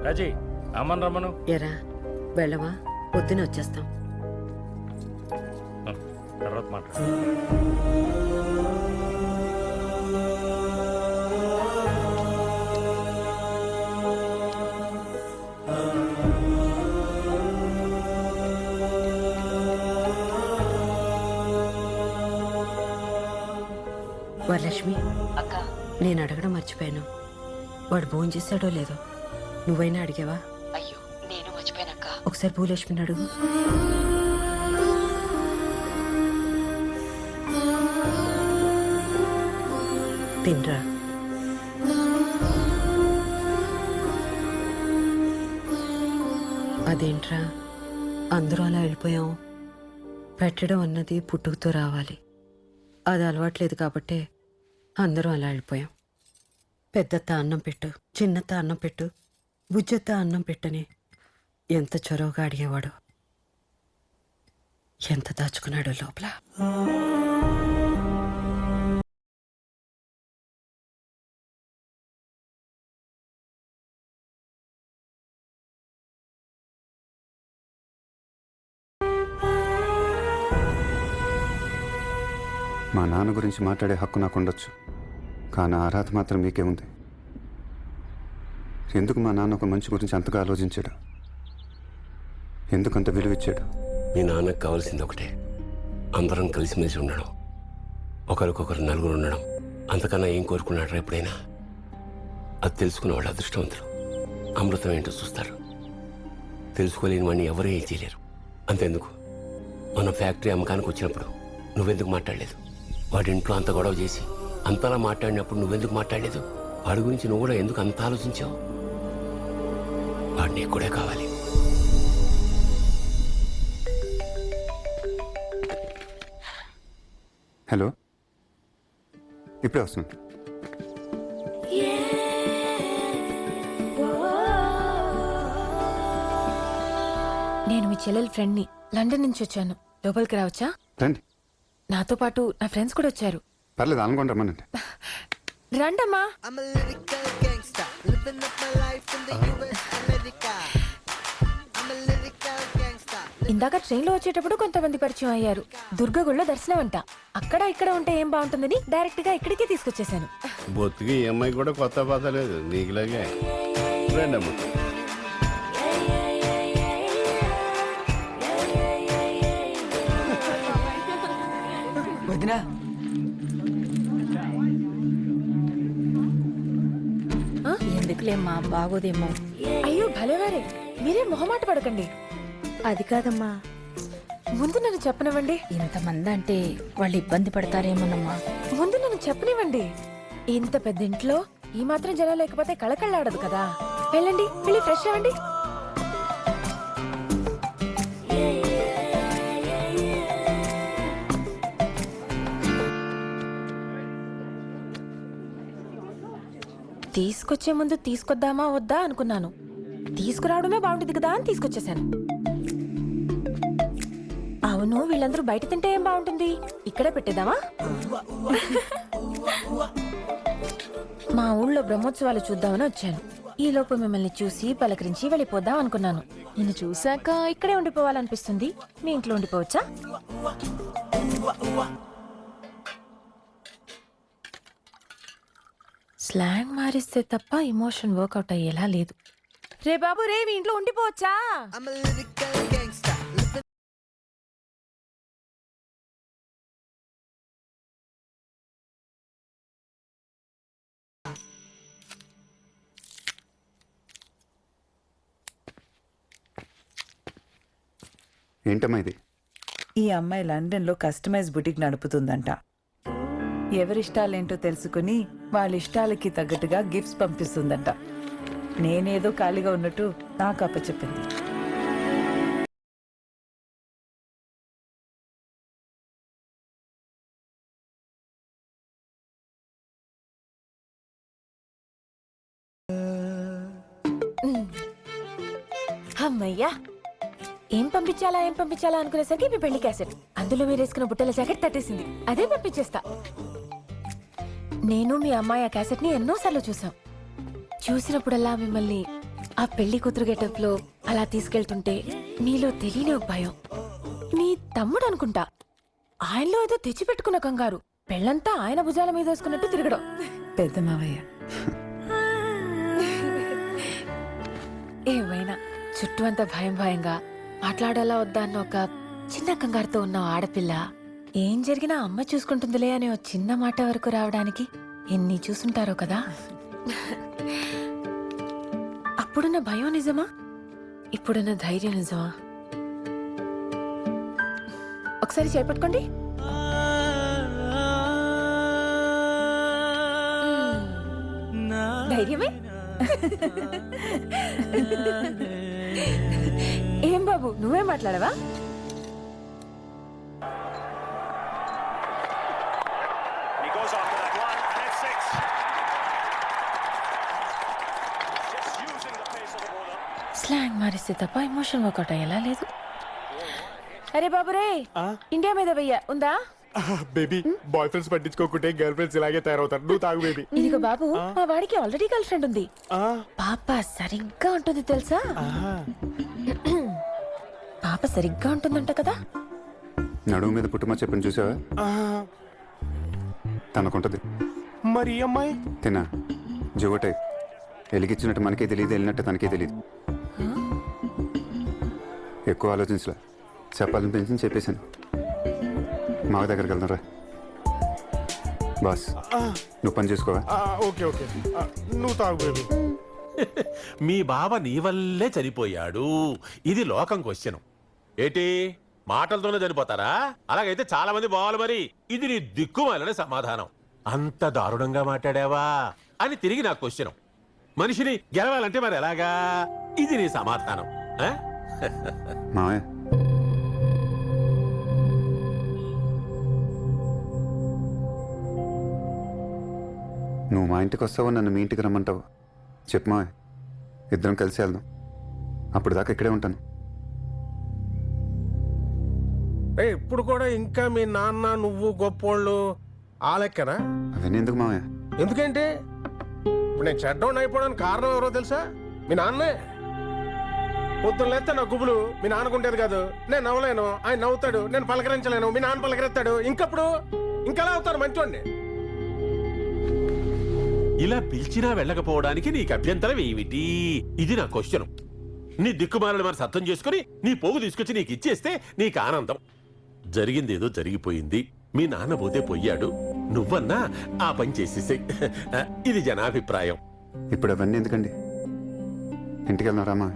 రాజీ అమ్మను రమ్మను. ఎరా వెళ్ళవా? పొద్దున వచ్చేస్తాం. తర్వాత మాట్లాడు. వరలక్ష్మి, అక్క, నేను అడగడం మర్చిపోయాను. వాడు భోజనం చేశాడో లేదో నువ్వైనా అడిగావా? అయ్యో నేను మర్చిపోయానక్క. ఒకసారి భూలక్ష్మిని అడుగు. తినరా. అదేంట్రా అందరూ అలా వెళ్ళిపోయాం? పెట్టడం అన్నది పుట్టుకతో రావాలి. అది అలవాట్లేదు కాబట్టే అందరూ అలా వెళ్ళిపోయాం. పెద్దత్త అన్నం పెట్టు, చిన్నత్త అన్నం పెట్టు, బుజ్జత్త అన్నం పెట్టని ఎంత చొరవగా అడిగేవాడు. ఎంత దాచుకున్నాడో లోపల. మా నాన్న గురించి మాట్లాడే హక్కు నాకు ఉండొచ్చు, కానీ ఆ అర్హత మాత్రం మీకే ఉంది. ఎందుకు మా నాన్న ఒక మనిషి గురించి అంతగా ఆలోచించాడు? ఎందుకు అంత విలువ ఇచ్చాడు? మీ నాన్నకు కావాల్సింది ఒకటే, అందరం కలిసిమెలిసి ఉండడం, ఒకరికొకరు నలుగురు ఉండడం. అంతకన్నా ఏం కోరుకున్నాడు ఎప్పుడైనా? అది తెలుసుకున్న వాళ్ళు అదృష్టవంతులు. అమృతం ఏంటో చూస్తారు. తెలుసుకోలేని వాడిని ఎవరూ ఏం చేయలేరు. అంతెందుకు, మన ఫ్యాక్టరీ అమ్మకానికి వచ్చినప్పుడు నువ్వెందుకు మాట్లాడలేదు? వాడి ఇంట్లో అంత గొడవ చేసి అంతలా మాట్లాడినప్పుడు నువ్వెందుకు మాట్లాడలేదు? వాడి గురించి నువ్వు కూడా ఎందుకు అంత ఆలోచించావు? వాడు నీకు కూడా కావాలి. హలో, ఇప్పుడే వస్తుంది. నేను మీ చెల్లెల ఫ్రెండ్ని. లండన్ నుంచి వచ్చాను. లోపలికి రావచ్చా? రండి. నాతో పాటు నా ఫ్రెండ్స్ కూడా వచ్చారు. పర్లేదు, అనుకోండి, రమ్మనండి. రండమ్మా. ఇందాక ట్రైన్లో వచ్చేటప్పుడు కొంతమంది పరిచయం అయ్యారు. దుర్గగుళ్ళో దర్శనం అంట. అక్కడ ఇక్కడ ఉంటే ఏం బాగుంటుందని డైరెక్ట్ గా ఇక్కడికే తీసుకొచ్చేసాను. బొత్తికి ఈ అమ్మాయి కూడా కొత్త పాత లేదు, నీకులాగే. రండమ్మ. వదినా, ఎందుకులేమ్మా, బాగోదేమో. అయ్యో భలేవారే, మీరే మొహమాట పడకండి. అది కాదమ్మా, ముందు నన్ను చెప్పనివ్వండి. ఇంతమంది అంటే వాళ్ళు ఇబ్బంది పడతారేమోనమ్మా. ముందు నన్ను చెప్పనివ్వండి. ఇంత పెద్ద ఇంట్లో ఈ మాత్రం జనం లేకపోతే కళకళ్ళాడదు కదా. వెళ్ళండి, వెళ్ళి ఫ్రెష్ అవ్వండి. తీసుకొచ్చే ముందు తీసుకొద్దామా వద్దా అనుకున్నాను. తీసుకురావడమే బాగుంటుంది కదా అని తీసుకొచ్చేసాను. అవును, వీళ్ళందరూ బయట తింటే ఏం బాగుంటుంది? ఇక్కడే పెట్టేద్దామా? మా ఊళ్ళో బ్రహ్మోత్సవాలు చూద్దామని వచ్చాను. ఈలోపు మిమ్మల్ని చూసి పలకరించి వెళ్ళిపోదాం అనుకున్నాను. నిన్ను చూశాక ఇక్కడే ఉండిపోవాలనిపిస్తుంది. మీ ఇంట్లో ఉండిపోవచ్చా? స్లాంగ్ మారిస్తే తప్ప ఎమోషన్ వర్కౌట్ అయ్యేలా లేదు. రే బాబు రే, మీ ఇంట్లో ఉండిపోవచ్చా? ఏంటమ్మా ఇది? ఈ అమ్మాయి లండన్లో కస్టమైజ్ బుటిక్ నడుపుతుందంట. ఎవరిష్టాలేంటో తెలుసుకుని వాళ్ళ ఇష్టాలకి తగ్గట్టుగా గిఫ్ట్స్ పంపిస్తుందంట. నేనేదో ఖాళీగా ఉన్నట్టు నాకు అప్పచెప్పింది. అమ్మయ్యా, ఏం పంపించాలా అనుకునేసరికి మీ పెళ్లి క్యాసెట్, అందులో మీరు వేసుకున్న బుట్టల జాకెట్ తట్టేసింది. అదే పంపించేస్తా. నేను మీ అమ్మాయి ఆ క్యాసెట్ ని ఎన్నోసార్లు చూసాం. చూసినప్పుడల్లా మిమ్మల్ని ఆ పెళ్లి కూతురు గెటప్ లో అలా తీసుకెళ్తుంటే మీలో తెలియని ఒక భయం. మీ తమ్ముడు అనుకుంటా, ఆయనలో ఏదో తెచ్చిపెట్టుకున్న కంగారు, పెళ్ళంతా ఆయన భుజాల మీద వేసుకున్నట్టు తిరగడం. పెద్ద మావయ్య. ఏమైనా చుట్టూ అంతా భయం భయంగా మాట్లాడాలా వద్దా అన్న ఒక చిన్న కంగారుతో ఉన్న ఆడపిల్ల ఏం జరిగినా అమ్మ చూసుకుంటుందిలే అనే ఒక చిన్న మాట వరకు రావడానికి ఎన్ని చూసుంటారో కదా. అప్పుడున్న భయం నిజమా, ఇప్పుడున్న ధైర్యం నిజమా? ఒకసారి చేపట్టుకోండి. ధైర్యమే. ఏం బాబు, నువ్వే మాట్లాడవా? స్లాంగ్ మారిస్తే తప్ప ఎమోషన్ వర్కౌట్ అయ్యేలా లేదు. అరే బాబు రే, ఇండియా మీద వెయ్య ఉందా? బేబీ బాయ్ ఫ్రెండ్స్ పట్టించుకోకుంటే గర్ల్ ఫ్రెండ్స్ ఇలాగే తయారవుతారు. నువ్వు తాగు బేబీ. ఇదిగో బాబు, మా వాడికి ఆల్రెడీ గర్ల్ ఫ్రెండ్ ఉంది. పాప సరిగ్గా ఉంటుంది తెలుసా? పాప సరిగ్గా ఉంటుందంట కదా. నడుము మీద పుట్టుమ చెప్పని చూసావా? తనకుంటది. మరి ఈ అమ్మాయి తిన్నా జువటే వెలిగించినట్టు మనకే తెలియదు, వెళ్ళినట్టు తనకే తెలియదు. ఎక్కువ ఆలోచించలే, చెప్పాలని పెంచి చెప్పేశాను. మావ దగ్గరికి వెళ్దాం రా. బాస్ నువ్వు పని చేసుకోవా? ఓకే ఓకే నువ్వు తాగు బేబీ. మీ బావ నీ వల్లే చనిపోయాడు, ఇది లోకం క్వశ్చన్. ఏటి మాటలతోనే చనిపోతారా? అలాగైతే చాలా మంది బావాలి. మరి ఇది నీ దిక్కుమాలని సమాధానం. అంత దారుణంగా మాట్లాడావా అని తిరిగి నా క్వశ్చన్. మనిషిని గెలవాలంటే మరి ఎలాగా? ఇది నీ సమాధానం. మావయ్య నువ్వు మా ఇంటికి వస్తావో నన్ను మీ ఇంటికి రమ్మంటావు చెప్పు మావయ్య, ఇద్దరం కలిసి వెళ్దాం. అప్పుడు దాకా ఇక్కడే ఉంటాను. ఇప్పుడు కూడా ఇంకా మీ నాన్న నువ్వు గొప్పోళ్ళు ఆ లెక్కనా? అవన్నీ ఎందుకు మావయ్య? ఎందుకంటే ఇప్పుడు నేను చెడ్డోన్ అయిపోవడానికి కారణం ఎవరో తెలుసా? మీ నాన్నే. పొద్దున్న లేస్తే నా గుబులు మీ నాన్నకుంటేది కాదు. నేను నవ్వలేను, ఆయన నవ్వుతాడు. నేను పలకరించలేను, మీ నాన్న పలకరిస్తాడు. ఇంకప్పుడు ఇంకెలా అవుతాను మంచోడిని? ఇలా పిలిచినా వెళ్ళకపోవడానికి నీకు అభ్యంతరం ఏమిటి? ఇది నా క్వశ్చన్. నీ దిక్కుమాలని మరి అర్థం చేసుకుని నీ పోగు తీసుకొచ్చి నీకు ఇచ్చేస్తే నీకు ఆనందం. జరిగిందేదో జరిగిపోయింది. మీ నాన్న పోతే పోయాడు, నువ్వన్నా ఆ పని చేసేసే. ఇది జనాభిప్రాయం. ఇప్పుడు అవన్నీ ఎందుకండి, ఇంటికి వెళ్దాం రామా.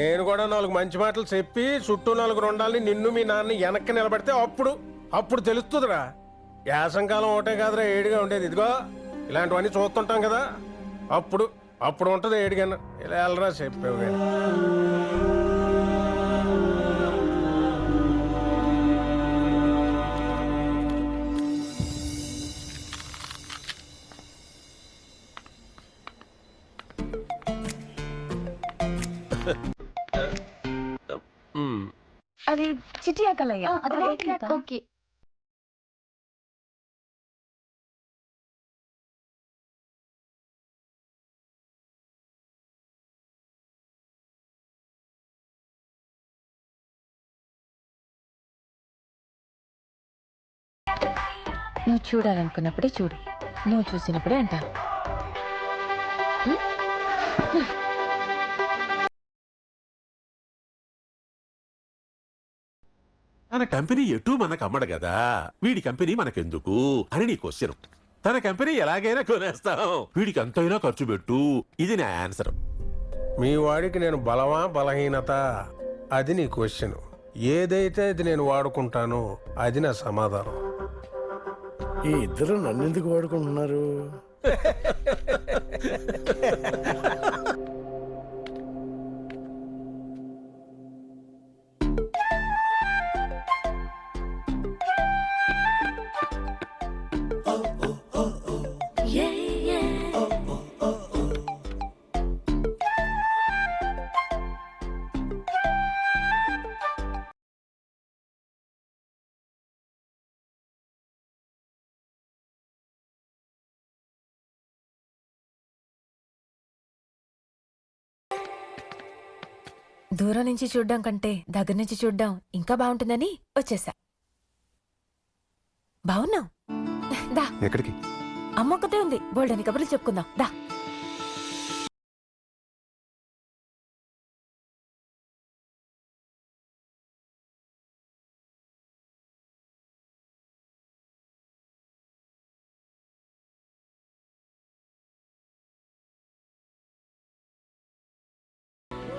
నేను కూడా 4 మంచి మాటలు చెప్పి చుట్టూ 4 ఉండాలని నిన్ను మీ నాన్న వెనక్కి నిలబడితే అప్పుడు తెలుస్తుందిరా. యాసంకాలం ఒకటే కాదురా ఏడిగా ఉండేది. ఇదిగో ఇలాంటివన్నీ చూస్తుంటాం కదా, అప్పుడు ఉంటది ఏడిగాను. ఇలా వెళ్ళరా చెప్పావు కానీ. అది చిటియా కలయ్య. ఓకే. నువ్వు చూడాలనుకున్నప్పుడే చూడు, నువ్వు చూసినప్పుడే అంటాను. తన కంపెనీ ఎటు మనకు అమ్మడు కదా, వీడి కంపెనీ మనకెందుకు అని నీ క్వశ్చన్. తన కంపెనీ ఎలాగైనా కొనేస్తాం, వీడికి ఎంతైనా ఖర్చు పెట్టు. ఇది నా ఆన్సర్. మీ వాడికి నేను బలమా బలహీనత అది నీ క్వశ్చన్. ఏదైతే అది నేను వాడుకుంటానో అది నా సమాధానం. ఈ ఇద్దరు నన్ను ఎందుకు వాడుకుంటున్నారు? దూరం నుంచి చూడ్డం కంటే దగ్గర నుంచి చూడ్డం ఇంకా బాగుంటుందని వచ్చేసా. బాగున్నావు? దా, ఎక్కడికి? అమ్మ ఒక్కతే ఉంది, బోల్డని కబుర్లు చెప్పుకుందాం దా.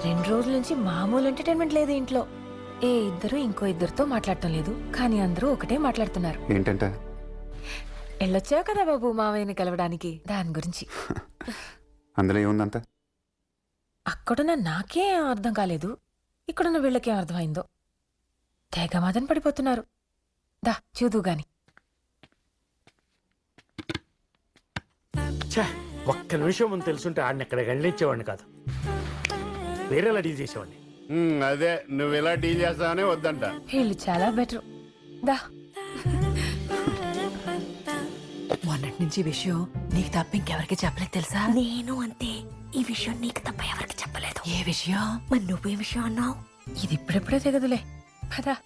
రెండు రోజుల నుంచి మామూలు ఎంటర్టైన్మెంట్ లేదు ఇంట్లో. ఏ ఇద్దరు ఇంకో ఇద్దరితో మాట్లాడటం లేదు, కానీ అందరూ ఒకటే మాట్లాడుతున్నారు. ఏంటంట? వెళ్ళొచ్చావు కదా బాబు మావయ్యని కలవడానికి, దాని గురించి. అందులో ఏముందంత? అక్కడున్న నాకేం అర్థం కాలేదు, ఇక్కడున్న వీళ్ళకేం అర్థమైందో. తెగ మదన పడిపోతున్నారు. దా చూదు గాని. ఒక్క నిమిషం ముందు తెలుసుంటే ఆడిని ఎక్కడ గండించేవాడిని కాదు, వేరేలా డీల్ చేసేవాడిని. అదే నువ్వు ఇలా డీల్ చేస్తావనే వద్దంట. వీళ్ళు చాలా బెటర్. దా. మొన్నటి నుంచి విషయం నీకు తప్ప ఇంకెవరికి చెప్పలేదు తెలుసా? నేను అంతే. ఈ విషయం నీకు తప్ప ఎవరికి చెప్పలేదు. ఏ విషయం? మరి నువ్వే విషయం అన్నావు? ఇది ఇప్పుడెప్పుడే తెగదులే. పదా.